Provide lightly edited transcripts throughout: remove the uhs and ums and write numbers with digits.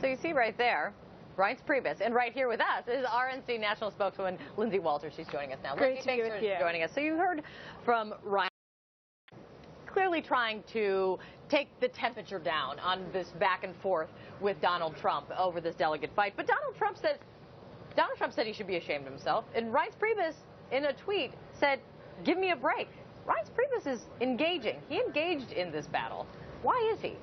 So you see right there, Reince Priebus, and right here with us is RNC National Spokeswoman Lindsay Walters. She's joining us now. Great Lindsay, to be with you. for joining us. So you heard from Reince, clearly trying to take the temperature down on this back and forth with Donald Trump over this delegate fight. But Donald Trump said he should be ashamed of himself. And Reince Priebus, in a tweet, said, "Give me a break." Reince Priebus is engaging. He engaged in this battle. Why is he?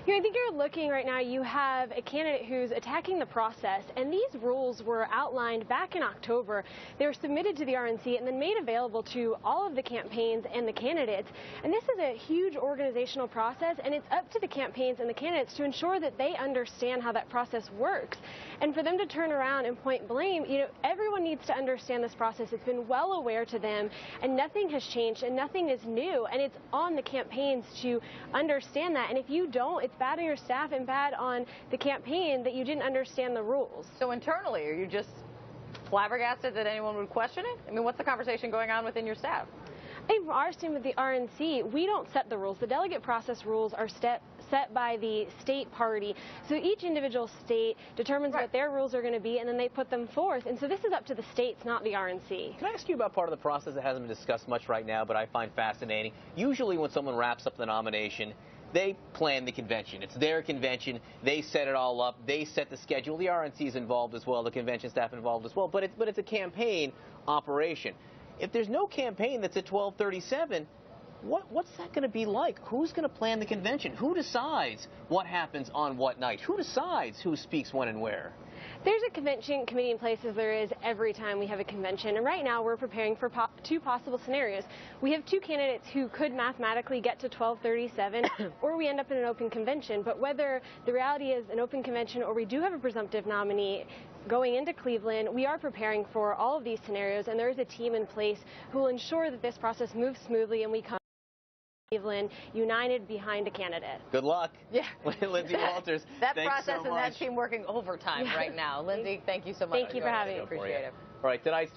You know, I think you're looking right now, you have a candidate who's attacking the process, and these rules were outlined back in October. They were submitted to the RNC and then made available to all of the campaigns and the candidates. And this is a huge organizational process, and it's up to the campaigns and the candidates to ensure that they understand how that process works. And for them to turn around and point blame, you know, everyone needs to understand this process. It's been well aware to them, and nothing has changed, and nothing is new. And it's on the campaigns to understand that. And if you don't, it's bad on your staff and bad on the campaign that you didn't understand the rules. So internally, are you just flabbergasted that anyone would question it? I mean, what's the conversation going on within your staff? In our team with the RNC, we don't set the rules. The delegate process rules are set by the state party. So each individual state determines what their rules are going to be, and then they put them forth. And so this is up to the states, not the RNC. Can I ask you about part of the process that hasn't been discussed much right now, but I find fascinating? Usually when someone wraps up the nomination, they plan the convention. It's their convention. They set it all up. They set the schedule. The RNC is involved as well. The convention staff involved as well. But it's a campaign operation. If there's no campaign that's at 12:37, what's that going to be like? Who's going to plan the convention? Who decides what happens on what night? Who decides who speaks when and where? There's a convention committee in place, as there is every time we have a convention. And right now we're preparing for two possible scenarios. We have two candidates who could mathematically get to 12:37, or we end up in an open convention. But whether the reality is an open convention or we do have a presumptive nominee going into Cleveland, we are preparing for all of these scenarios. And there is a team in place who will ensure that this process moves smoothly and we come Cleveland united behind a candidate. Good luck. Yeah. Lindsay Walters. That thanks process so and much. that team working overtime right now. Lindsay, thank you so much. Thank you for having me. Appreciate it. All right, tonight's